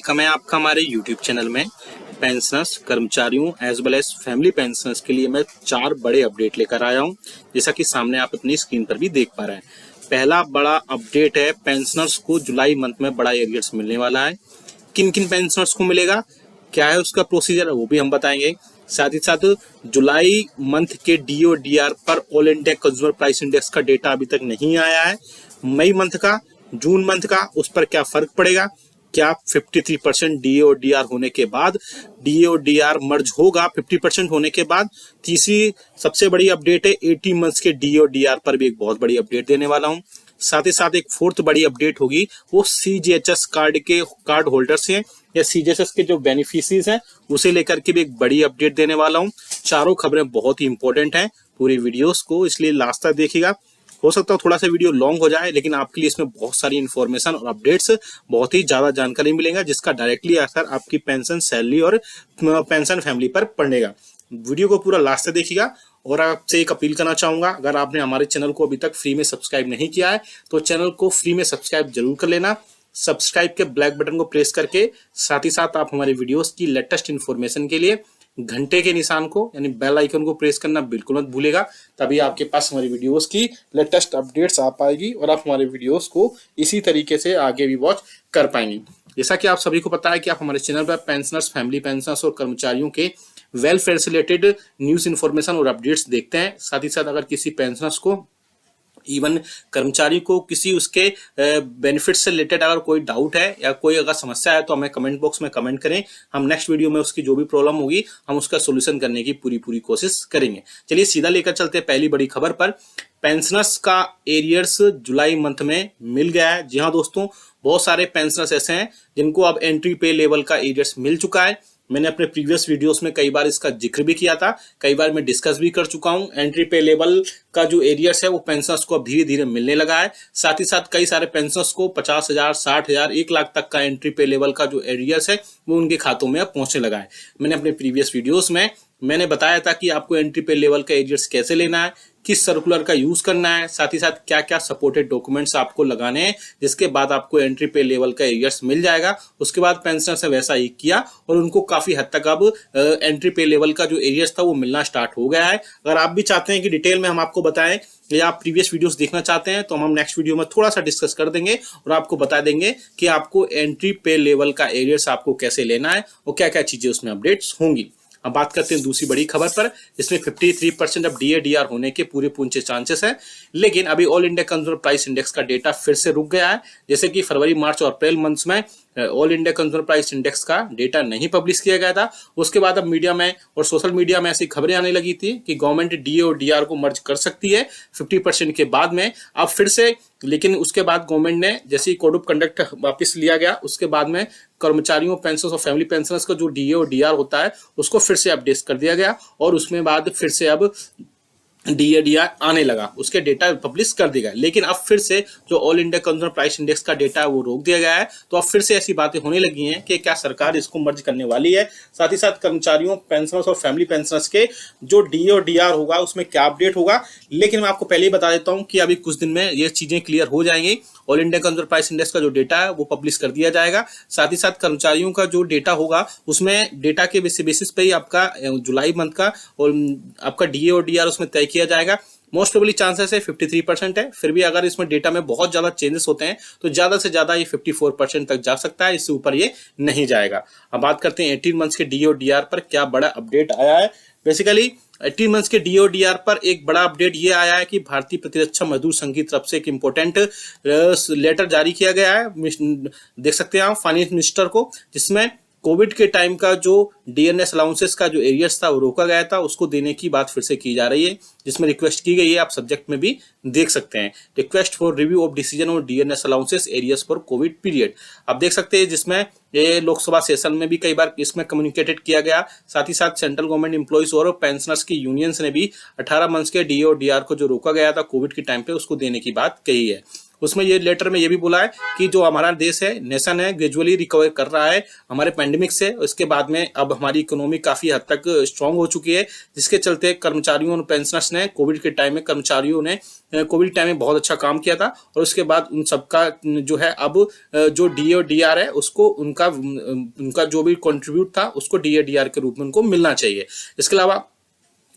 Welcome है आपका हमारे यूट्यूब चैनल में। पेंशनर्स, कर्मचारियों as well as family pensioners के लिए मैं 4 बड़े अपडेट लेकर आया हूं, जैसा कि सामने आप अपनी स्क्रीन पर भी देख पा रहे हैं। पहला बड़ा अपडेट है, पेंशनर्स को जुलाई मंथ में बड़ा एरियर्स मिलने वाला है। किन किन पेंशनर्स को मिलेगा, क्या है उसका प्रोसीजर, वो भी हम बताएंगे। साथ ही साथ जुलाई मंथ के डीओ डीआर पर all India consumer price index का डेटा अभी तक नहीं आया है। मई मंथ का, जून मंथ का, उस पर क्या फर्क पड़ेगा, क्या 53% डीओडीआर होने के बाद डीओडीआर मर्ज होगा 50% होने के बाद। तीसरी सबसे बड़ी अपडेट है 18 मंथ्स के डीओडीआर पर भी एक बहुत बड़ी अपडेट देने वाला हूं। साथ ही साथ एक फोर्थ बड़ी अपडेट होगी, वो सीजीएचएस कार्ड के कार्ड होल्डर्स हैं या सीजीएचएस के जो बेनिफिशियरीज हैं उसे लेकर के भी एक बड़ी अपडेट देने वाला हूं। चारों खबरें बहुत ही इंपॉर्टेंट हैं, पूरी वीडियोस को इसलिए लास्ट तक देखिएगा। हो सकता है थोड़ा सा वीडियो लॉन्ग हो जाए, लेकिन आपके लिए इसमें बहुत सारी इन्फॉर्मेशन और अपडेट्स, बहुत ही ज्यादा जानकारी मिलेगा, जिसका डायरेक्टली असर आपकी पेंशन, सैलरी और पेंशन फैमिली पर पड़ेगा। वीडियो को पूरा लास्ट तक देखिएगा। और आपसे एक अपील करना चाहूंगा, अगर आपने हमारे चैनल को अभी तक फ्री में सब्सक्राइब नहीं किया है तो चैनल को फ्री में सब्सक्राइब जरूर कर लेना। सब्सक्राइब के ब्लैक बटन को प्रेस करके साथ ही साथ आप हमारे वीडियोस की लेटेस्ट इन्फॉर्मेशन के लिए घंटे के निशान को यानी बेल आइकन को प्रेस करना बिल्कुल मत भूलेगा, तभी आपके पास हमारी वीडियोस की लेटेस्ट अपडेट्स आ पाएगी और आप हमारे वीडियोस को इसी तरीके से आगे भी वॉच कर पाएंगे। जैसा कि आप सभी को पता है कि आप हमारे चैनल पर पेंशनर्स, फैमिली पेंशनर्स और कर्मचारियों के वेलफेयर से रिलेटेड न्यूज इन्फॉर्मेशन और अपडेट्स देखते हैं। साथ ही साथ अगर किसी पेंशनर्स को, इवन कर्मचारी को किसी उसके बेनिफिट से रिलेटेड अगर कोई डाउट है या कोई अगर समस्या है तो हमें कमेंट बॉक्स में कमेंट करें। हम नेक्स्ट वीडियो में उसकी जो भी प्रॉब्लम होगी हम उसका सोल्यूशन करने की पूरी कोशिश करेंगे। चलिए सीधा लेकर चलते हैं पहली बड़ी खबर पर। पेंशनर्स का एरियर्स जुलाई मंथ में मिल गया है। जी हाँ दोस्तों, बहुत सारे पेंशनर्स ऐसे हैं जिनको अब एंट्री पे लेवल का एरियर्स मिल चुका है। मैंने अपने प्रीवियस वीडियोस में कई बार इसका जिक्र भी किया था, कई बार मैं डिस्कस भी कर चुका हूं। एंट्री पे लेवल का जो एरियर्स है वो पेंशनर्स को अब धीरे धीरे मिलने लगा है। साथ ही साथ कई सारे पेंशनर्स को 50,000, 60,000, 1 लाख तक का एंट्री पे लेवल का जो एरियर्स है वो उनके खातों में अब पहुंचने लगा है। मैंने अपने प्रीवियस वीडियोस में मैंने बताया था कि आपको एंट्री पे लेवल का एरियर्स कैसे लेना है, किस सर्कुलर का यूज करना है, साथ ही साथ क्या क्या सपोर्टेड डॉक्यूमेंट्स आपको लगाने हैं, जिसके बाद आपको एंट्री पे लेवल का एरियर्स मिल जाएगा। उसके बाद पेंशनर्स ने वैसा ही किया और उनको काफी हद तक अब एंट्री पे लेवल का जो एरियर्स था वो मिलना स्टार्ट हो गया है। अगर आप भी चाहते हैं कि डिटेल में हम आपको बताएं या आप प्रीवियस वीडियोस देखना चाहते हैं तो हम नेक्स्ट वीडियो में थोड़ा सा डिस्कस कर देंगे और आपको बता देंगे कि आपको एंट्री पे लेवल का एरियर्स आपको कैसे लेना है और क्या क्या चीजें उसमें अपडेट्स होंगी। अब बात करते हैं दूसरी बड़ी खबर पर। इसमें 53% अब डीएडीआर होने के पूरे चांसेस हैं, लेकिन अभी all India consumer price index का डेटा फिर से रुक गया है। जैसे कि फरवरी, मार्च और अप्रैल मंथ्स में all India consumer price index का डेटा नहीं पब्लिश किया गया था। उसके बाद अब मीडिया में और सोशल मीडिया में ऐसी खबरें आने लगी थी कि गवर्नमेंट डीओ और डीआर को मर्ज कर सकती है 50% के बाद में। अब फिर से, लेकिन उसके बाद गवर्नमेंट ने जैसे ही कोड ऑफ कंडक्ट वापस लिया गया, उसके बाद में कर्मचारियों, पेंशनर्स और फैमिली पेंशनर्स का जो डीओ और डीआर होता है उसको फिर से अपडेट कर दिया गया और उसमें बाद फिर से अब डीएडीआर आने लगा, उसके डेटा पब्लिश कर दिया गया। लेकिन अब फिर से जो all India consumer price index का डेटा है वो रोक दिया गया है। तो अब फिर से ऐसी बातें होने लगी हैं कि क्या सरकार इसको मर्ज करने वाली है। साथ ही साथ कर्मचारियों, पेंशनर्स और फैमिली पेंशनर्स के जो डीओ डीआर होगा उसमें क्या अपडेट होगा। लेकिन मैं आपको पहले ही बता देता हूं कि अभी कुछ दिन में ये चीजें क्लियर हो जाएंगी। All India consumer price index का जो डेटा है वो पब्लिश कर दिया जाएगा। साथ ही साथ कर्मचारियों का जो डेटा होगा उसमें डेटा के बेसिस पे ही आपका जुलाई मंथ का और आपका डीओ डीआर उसमें तय किया जाएगा। मोस्ट प्रोबेबली चांसेस है 53% है, फिर भी अगर इसमें डेटा में बहुत ज्यादा चेंजेस होते हैं तो ज्यादा से ज्यादा ये 54% तक जा सकता है, इससे ऊपर ये नहीं जाएगा। अब बात करते हैं 18 मंथ्स के डीओ डीआर पर क्या बड़ा अपडेट आया है। बेसिकली 18 मंथ्स के डीओ डीआर पर एक बड़ा अपडेट ये आया है कि भारतीय प्रतिरक्षा मजदूर संघ की तरफ से एक इंपॉर्टेंट लेटर जारी किया गया है, देख सकते हैं आप, फाइनेंस मिनिस्टर को, जिसमें कोविड के टाइम का जो डीएनएस अलाउंसेस का जो एरियर्स था वो रोका गया था, उसको देने की बात फिर से की जा रही है, जिसमें रिक्वेस्ट की गई है। आप सब्जेक्ट में भी देख सकते हैं, request for review of decision on DNS allowances arrears for Covid period. आप देख सकते हैं जिसमें ये लोकसभा सेशन में भी कई बार इसमें कम्युनिकेटेड किया गया। साथ ही साथ सेंट्रल गवर्नमेंट एम्प्लॉइज और पेंशनर्स की यूनियंस ने भी 18 मंथ्स के डीओ डीआर को जो रोका गया था कोविड के टाइम पे उसको देने की बात कही है। उसमें ये लेटर में ये भी बोला है कि जो हमारा देश है, नेशन है, ग्रेजुअली रिकवर कर रहा है हमारे पैंडेमिक से। इसके बाद में अब हमारी इकोनॉमी काफी हद तक स्ट्रांग हो चुकी है, जिसके चलते कर्मचारियों और पेंशनर्स ने कोविड के टाइम में, कर्मचारियों ने कोविड टाइम में बहुत अच्छा काम किया था। और उसके बाद उन सबका जो है अब जो डीए और डीआर है उसको उनका जो भी कंट्रीब्यूट था उसको डीए डीआर के रूप में उनको मिलना चाहिए। इसके अलावा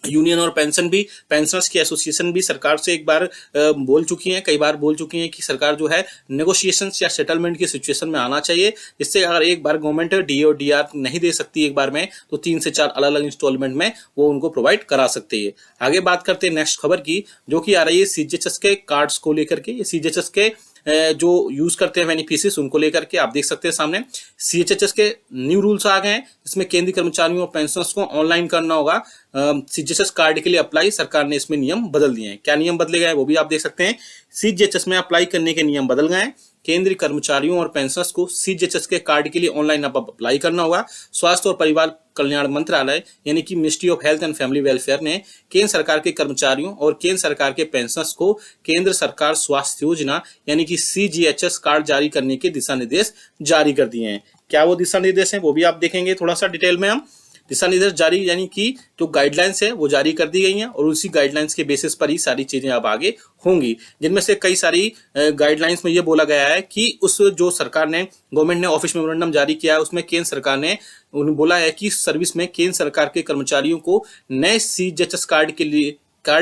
यूनियन और पेंशनर्स की एसोसिएशन भी सरकार से एक बार बोल चुकी हैं, कई बार बोल चुकी हैं कि सरकार जो है नेगोशिएशंस या सेटलमेंट की सिचुएशन में आना चाहिए, जिससे अगर एक बार गवर्नमेंट डीए और डीआर नहीं दे सकती एक बार में, तो 3 से 4 अलग अलग इंस्टॉलमेंट में वो उनको प्रोवाइड करा सकती है। आगे बात करते हैं नेक्स्ट खबर की, जो कि आ रही है सीजीएचएस के कार्ड्स को लेकर के। ये सीजीएचएस के जो यूज करते हैं बेनिफिशियरीज उनको लेकर के आप देख सकते हैं सामने सीजीएचएस के न्यू रूल्स आ गए हैं। इसमें केंद्रीय कर्मचारियों और पेंशनर्स को ऑनलाइन करना होगा सीजीएचएस कार्ड के लिए अप्लाई। सरकार ने इसमें नियम बदल दिए हैं। क्या नियम बदले गए वो भी आप देख सकते हैं। सीजीएचएस में अप्लाई करने के नियम बदल गए हैं। केंद्रीय कर्मचारियों और पेंशनर्स को सीजीएचएस के कार्ड के लिए ऑनलाइन अब अप्लाई करना होगा। स्वास्थ्य और परिवार कल्याण मंत्रालय यानी कि ministry of health and family welfare ने केंद्र सरकार के कर्मचारियों और केंद्र सरकार के पेंशनर्स को केंद्र सरकार स्वास्थ्य योजना यानी कि सीजीएचएस कार्ड जारी करने के दिशा निर्देश जारी कर दिए हैं। क्या वो दिशा निर्देश हैं वो भी आप देखेंगे थोड़ा सा डिटेल में। हम दिशा निर्देश जारी यानी कि जो गाइडलाइंस है वो जारी कर दी गई हैं और उसी गाइडलाइंस के बेसिस पर ही सारी चीजें अब आगे होंगी, जिनमें से कई सारी गाइडलाइंस में ये बोला गया है कि उस जो सरकार ने गवर्नमेंट ने ऑफिस मेमोरेंडम जारी किया है उसमें केंद्र सरकार ने उन्हें बोला है कि सर्विस में केंद्र सरकार के कर्मचारियों को नए सीजीएचएस कार्ड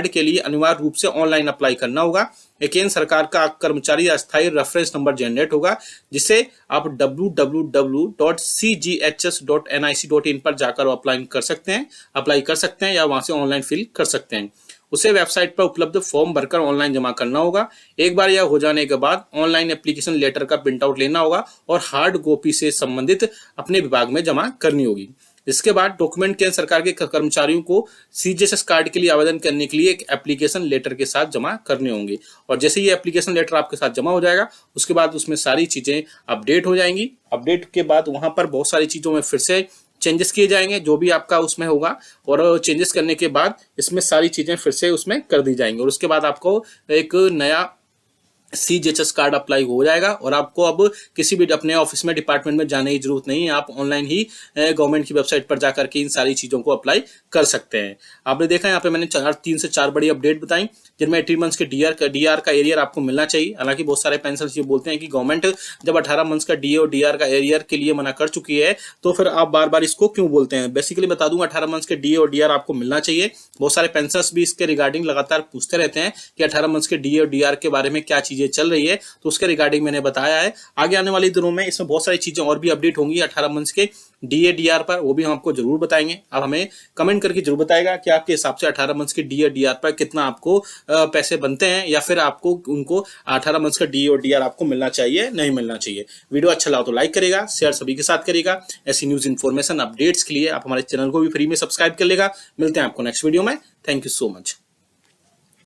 के लिए अनिवार्य रूप से ऑनलाइन अप्लाई करना होगा। केंद्र सरकार का कर्मचारी अस्थायी रेफरेंस नंबर जनरेट होगा, जिसे आप www.cghs.nic.in पर जाकर अप्लाई कर सकते हैं या वहां से ऑनलाइन फिल कर सकते हैं। उसे वेबसाइट पर उपलब्ध फॉर्म भरकर ऑनलाइन जमा करना होगा। एक बार यह हो जाने के बाद ऑनलाइन एप्लीकेशन लेटर का प्रिंट आउट लेना होगा और हार्ड कॉपी से संबंधित अपने विभाग में जमा करनी होगी। इसके बाद डॉक्यूमेंट केंद्र सरकार के कर्मचारियों को सीजीएचएस कार्ड के लिए आवेदन करने के लिए एक एप्लीकेशन लेटर के साथ जमा करने होंगे। और जैसे ये एप्लीकेशन लेटर आपके साथ जमा हो जाएगा उसके बाद उसमें सारी चीजें अपडेट हो जाएंगी। अपडेट के बाद वहां पर बहुत सारी चीजों में फिर से चेंजेस किए जाएंगे जो भी आपका उसमें होगा, और चेंजेस करने के बाद इसमें सारी चीजें फिर से उसमें कर दी जाएंगी और उसके बाद आपको एक नया सीजीएचएस कार्ड अप्लाई हो जाएगा और आपको अब किसी भी अपने ऑफिस में डिपार्टमेंट में जाने की जरूरत नहीं है। आप ऑनलाइन ही गवर्नमेंट की वेबसाइट पर जाकर के इन सारी चीजों को अप्लाई कर सकते हैं। आपने देखा यहाँ पे मैंने 3 से 4 बड़ी अपडेट बताई, जिनमें 18 मंथ्स के डीआर का एरियर आपको मिलना चाहिए। हालांकि बहुत सारे पेंशनर्स ये बोलते हैं कि गवर्नमेंट जब 18 मंथ्स का डीए और डीआर का एरियर के लिए मना कर चुकी है तो फिर आप बार बार इसको क्यों बोलते हैं। बेसिकली बता दूंगा 18 मंथ्स के डीए और डीआर आपको मिलना चाहिए। बहुत सारे पेंशनर्स भी इसके रिगार्डिंग लगातार पूछते रहते हैं कि 18 मंथ्स के डीए और डीआर के बारे में क्या चीजें चल रही है, तो उसके रिगार्डिंग मैंने बताया है। आगे आने वाले दिनों में इसमें बहुत सारी चीजें और भी अपडेट होंगी 18 मंथ्स के डीए डीआर पर, वो भी हम आपको जरूर बताएंगे। आप हमें कमेंट करके जरूर बताएगा कि आपके हिसाब से 18 मंथ्स के डीए डीआर पर कितना आपको पैसे बनते हैं, या फिर आपको उनको 18 मंथ्स का डीए और डीआर आपको मिलना चाहिए नहीं मिलना चाहिए। वीडियो अच्छा लगा तो लाइक करेगा, शेयर सभी के साथ करेगा। ऐसी न्यूज इन्फॉर्मेशन अपडेट्स के लिए आप हमारे चैनल को भी फ्री में सब्सक्राइब कर लेगा। मिलते हैं आपको नेक्स्ट वीडियो में। Thank you so much.